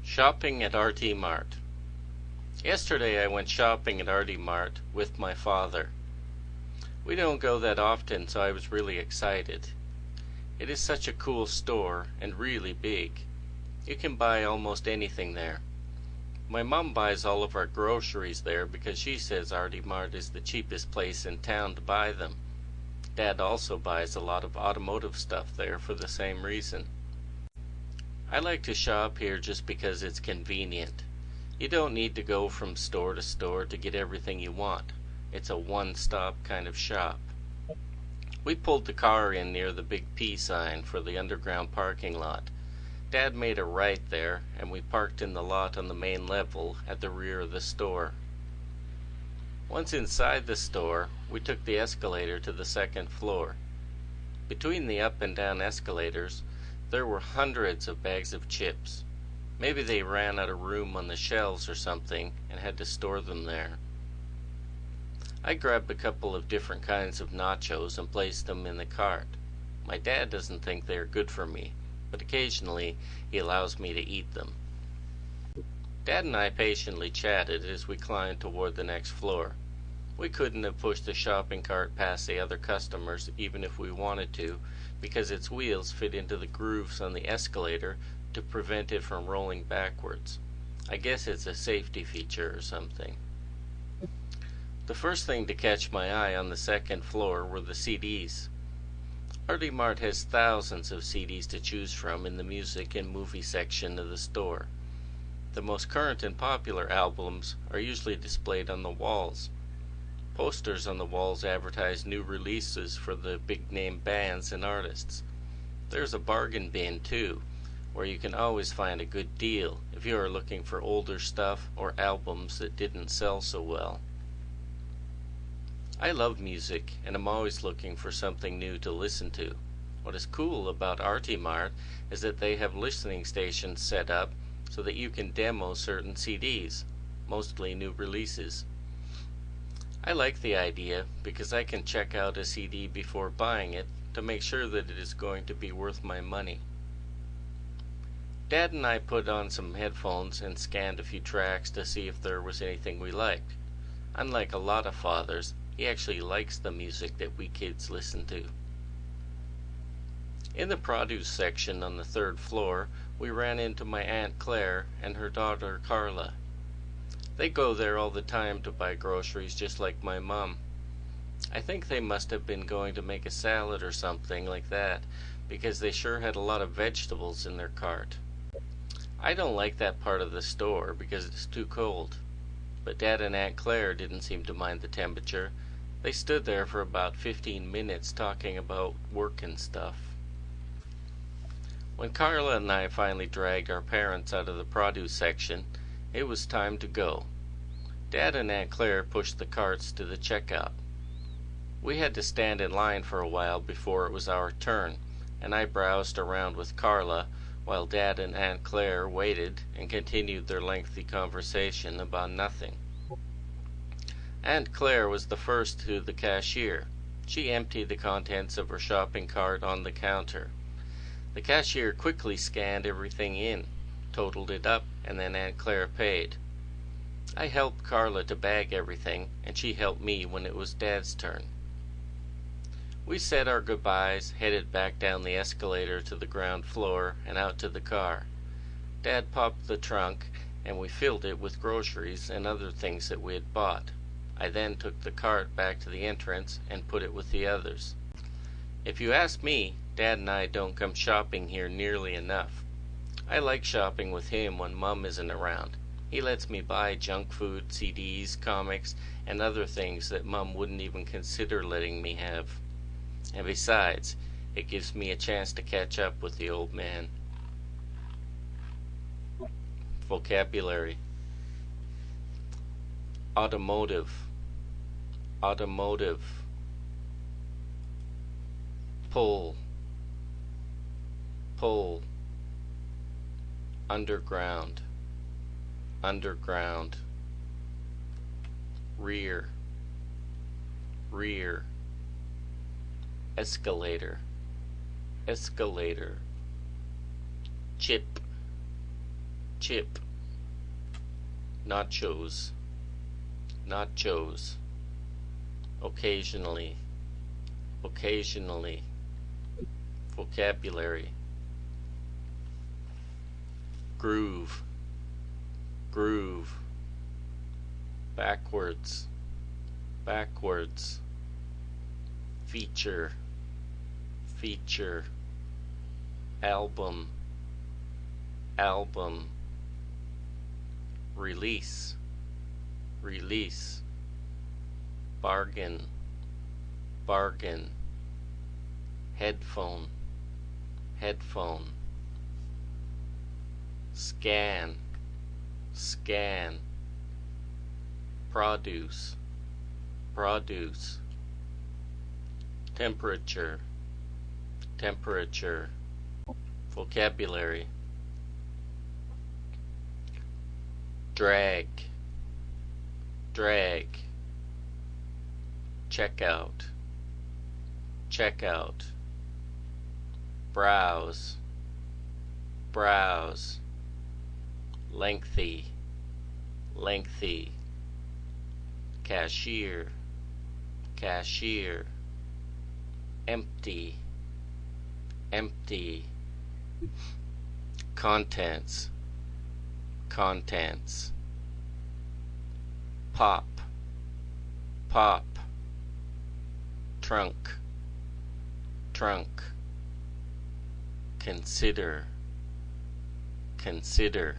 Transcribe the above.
Shopping at RT Mart. Yesterday I went shopping at RT Mart with my father. We don't go that often, so I was really excited. It is such a cool store and really big. You can buy almost anything there. My mom buys all of our groceries there because she says RT Mart is the cheapest place in town to buy them. Dad also buys a lot of automotive stuff there for the same reason. I like to shop here just because it's convenient. You don't need to go from store to store to get everything you want. It's a one-stop kind of shop. We pulled the car in near the big P sign for the underground parking lot. Dad made a right there, and we parked in the lot on the main level at the rear of the store. Once inside the store, we took the escalator to the second floor. Between the up and down escalators, there were hundreds of bags of chips. Maybe they ran out of room on the shelves or something and had to store them there. I grabbed a couple of different kinds of nachos and placed them in the cart. My dad doesn't think they are good for me, but occasionally he allows me to eat them. Dad and I patiently chatted as we climbed toward the next floor. We couldn't have pushed the shopping cart past the other customers even if we wanted to, because its wheels fit into the grooves on the escalator to prevent it from rolling backwards. I guess it's a safety feature or something. The first thing to catch my eye on the second floor were the CDs. RT Mart has thousands of CDs to choose from in the music and movie section of the store. The most current and popular albums are usually displayed on the walls. Posters on the walls advertise new releases for the big-name bands and artists. There's a bargain bin, too, where you can always find a good deal if you are looking for older stuff or albums that didn't sell so well. I love music, and I'm always looking for something new to listen to. What is cool about RT Mart is that they have listening stations set up so that you can demo certain CDs, mostly new releases. I like the idea because I can check out a CD before buying it to make sure that it is going to be worth my money. Dad and I put on some headphones and scanned a few tracks to see if there was anything we liked. Unlike a lot of fathers, he actually likes the music that we kids listen to. In the produce section on the third floor, we ran into my Aunt Claire and her daughter Carla. They go there all the time to buy groceries just like my mom. I think they must have been going to make a salad or something like that, because they sure had a lot of vegetables in their cart. I don't like that part of the store because it's too cold. But Dad and Aunt Claire didn't seem to mind the temperature. They stood there for about 15 minutes talking about work and stuff. When Carla and I finally dragged our parents out of the produce section, it was time to go. Dad and Aunt Claire pushed the carts to the checkout. We had to stand in line for a while before it was our turn, and I browsed around with Carla while Dad and Aunt Claire waited and continued their lengthy conversation about nothing. Aunt Claire was the first to the cashier. She emptied the contents of her shopping cart on the counter. The cashier quickly scanned everything in, totaled it up, and then Aunt Claire paid. I helped Carla to bag everything, and she helped me when it was Dad's turn. We said our goodbyes, headed back down the escalator to the ground floor and out to the car. Dad popped the trunk, and we filled it with groceries and other things that we had bought. I then took the cart back to the entrance and put it with the others. If you ask me, Dad and I don't come shopping here nearly enough. I like shopping with him when Mom isn't around. He lets me buy junk food, CDs, comics, and other things that Mom wouldn't even consider letting me have. And besides, it gives me a chance to catch up with the old man. Vocabulary: automotive, automotive, pull, pull, underground, underground, rear, rear, escalator, escalator, chip, chip, nachos, nachos, occasionally, occasionally, vocabulary, groove, groove, backwards, backwards, feature, feature, album, album, release, release, bargain, bargain, headphone, headphone, scan, scan, produce, produce, temperature, temperature, vocabulary, drag, drag, checkout, checkout, browse, browse, lengthy, lengthy, cashier, cashier, empty, empty, contents, contents, pop, pop, trunk, trunk, consider, consider,